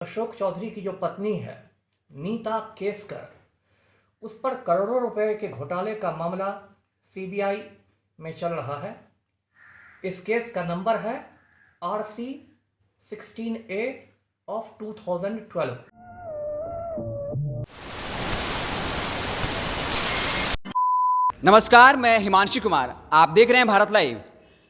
अशोक चौधरी की जो पत्नी है नीता केसकर, उस पर करोड़ों रुपए के घोटाले का मामला सीबीआई में चल रहा है। इस केस का नंबर है RC 16A of 2012। नमस्कार, मैं हिमांशु कुमार, आप देख रहे हैं भारत लाइव।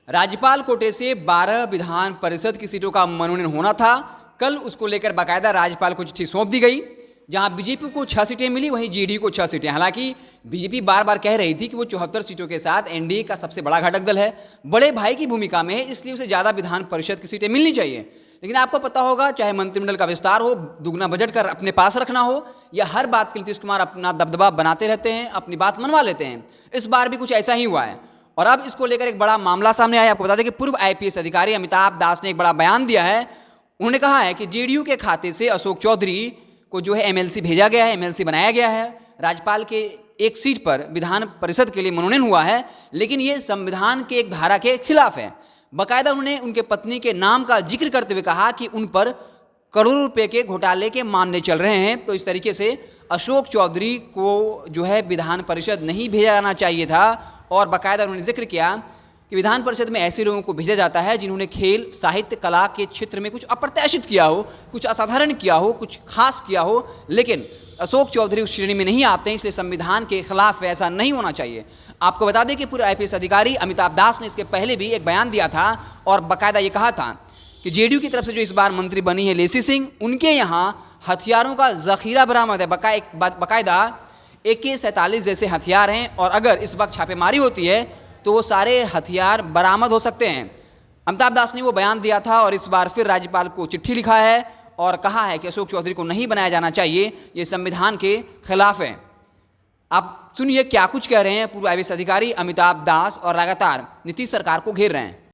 राज्यपाल कोटे से 12 विधान परिषद की सीटों का मनोनयन होना था। कल उसको लेकर बाकायदा राज्यपाल को चिट्ठी सौंप दी गई। जहां बीजेपी को 6 सीटें मिली, वहीं जेडीयू को 6 सीटें। हालांकि बीजेपी बार बार कह रही थी कि वो 74 सीटों के साथ एनडीए का सबसे बड़ा घटक दल है, बड़े भाई की भूमिका में है, इसलिए उसे ज़्यादा विधान परिषद की सीटें मिलनी चाहिए। लेकिन आपको पता होगा, चाहे मंत्रिमंडल का विस्तार हो, दुगना बजट कर अपने पास रखना हो, या हर बात के नीतीश कुमार अपना दबदबा बनाते रहते हैं, अपनी बात मनवा लेते हैं। इस बार भी कुछ ऐसा ही हुआ है और अब इसको लेकर एक बड़ा मामला सामने आया। आपको बता दें कि पूर्व IPS अधिकारी अमिताभ दास ने एक बड़ा बयान दिया है। उन्होंने कहा है कि जेडीयू के खाते से अशोक चौधरी को जो है MLC भेजा गया है, MLC बनाया गया है। राज्यपाल के एक सीट पर विधान परिषद के लिए मनोनयन हुआ है, लेकिन ये संविधान के एक धारा के खिलाफ है। बाकायदा उन्होंने उनके पत्नी के नाम का जिक्र करते हुए कहा कि उन पर करोड़ों रुपए के घोटाले के मामले चल रहे हैं। तो इस तरीके से अशोक चौधरी को जो है विधान परिषद नहीं भेजा जाना चाहिए था। और बाकायदा उन्होंने जिक्र किया कि विधान परिषद में ऐसे लोगों को भेजा जाता है जिन्होंने खेल, साहित्य, कला के क्षेत्र में कुछ अप्रत्याशित किया हो, कुछ असाधारण किया हो, कुछ खास किया हो। लेकिन अशोक चौधरी उस श्रेणी में नहीं आते हैं, इसलिए संविधान के खिलाफ ऐसा नहीं होना चाहिए। आपको बता दें कि पूर्व IPS अधिकारी अमिताभ दास ने इसके पहले भी एक बयान दिया था और बाकायदा ये कहा था कि जेडीयू की तरफ से जो इस बार मंत्री बनी है लेसी सिंह, उनके यहाँ हथियारों का जखीरा बरामद है। बाकायदा AK-47 जैसे हथियार हैं और अगर इस वक्त छापेमारी होती है तो वो सारे हथियार बरामद हो सकते हैं। अमिताभ दास ने वो बयान दिया था और इस बार फिर राज्यपाल को चिट्ठी लिखा है और कहा है कि अशोक चौधरी को नहीं बनाया जाना चाहिए, ये संविधान के खिलाफ है। आप सुनिए क्या कुछ कह रहे हैं पूर्व IPS अधिकारी अमिताभ दास और लगातार नीतीश सरकार को घेर रहे हैं।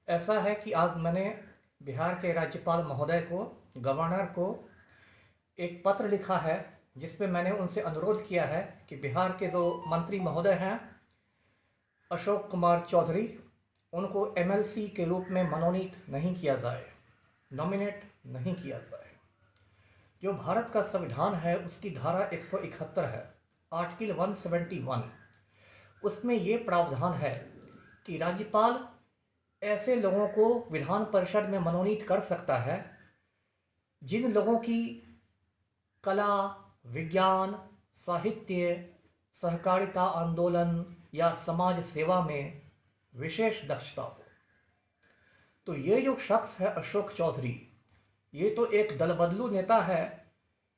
ऐसा है कि आज मैंने बिहार के राज्यपाल महोदय को, गवर्नर को एक पत्र लिखा है जिसमें मैंने उनसे अनुरोध किया है कि बिहार के जो मंत्री महोदय हैं अशोक कुमार चौधरी, उनको MLC के रूप में मनोनीत नहीं किया जाए, नॉमिनेट नहीं किया जाए। जो भारत का संविधान है उसकी धारा 171 है, आर्टिकल 171, उसमें ये प्रावधान है कि राज्यपाल ऐसे लोगों को विधान परिषद में मनोनीत कर सकता है जिन लोगों की कला, विज्ञान, साहित्य, सहकारिता आंदोलन या समाज सेवा में विशेष दक्षता हो। तो ये जो शख्स है अशोक चौधरी, ये तो एक दलबदलू नेता है,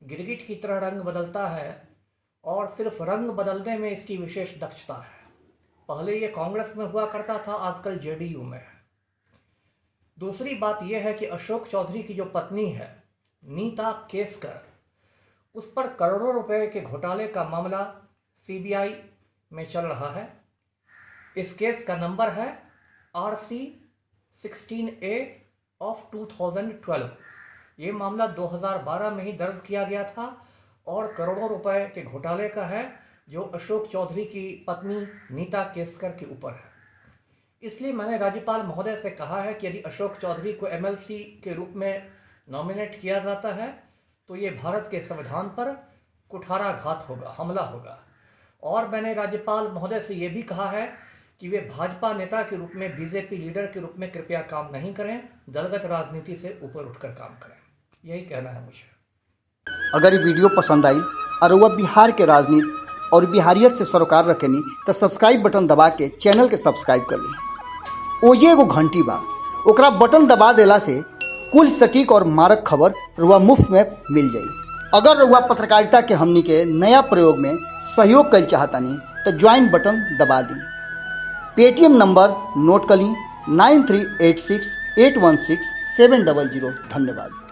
गिरगिट की तरह रंग बदलता है और सिर्फ रंग बदलने में इसकी विशेष दक्षता है। पहले ये कांग्रेस में हुआ करता था, आजकल जेडीयू में है। दूसरी बात यह है कि अशोक चौधरी की जो पत्नी है नीता केसकर, उस पर करोड़ों रुपए के घोटाले का मामला सीबीआई में चल रहा है। इस केस का नंबर है RC 16A of 2012। ये मामला 2012 में ही दर्ज किया गया था और करोड़ों रुपए के घोटाले का है जो अशोक चौधरी की पत्नी नीता केसकर के ऊपर है। इसलिए मैंने राज्यपाल महोदय से कहा है कि यदि अशोक चौधरी को MLC के रूप में नॉमिनेट किया जाता है तो ये भारत के संविधान पर कुठाराघात होगा, हमला होगा। और मैंने राज्यपाल महोदय से ये भी कहा है कि वे भाजपा नेता के रूप में, बीजेपी लीडर के रूप में कृपया काम नहीं करें, दलगत राजनीति से ऊपर उठकर काम करें। यही कहना है मुझे। अगर ये वीडियो पसंद आई और वह बिहार के राजनीति और बिहारियत से सरोकार रखेनी तो सब्सक्राइब बटन दबा के चैनल के सब्सक्राइब कर ली। ओजे एगो घंटी बा, ओकरा बटन दबा देला से कुल सटीक और मारक खबर रुआ मुफ्त में मिल जाई। अगर रुआ पत्रकारिता के हमनी के नया प्रयोग में सहयोग कर चाहतानी तो ज्वाइन बटन दबा दी। पेटीएम नंबर नोट कर ली 9386816700। धन्यवाद।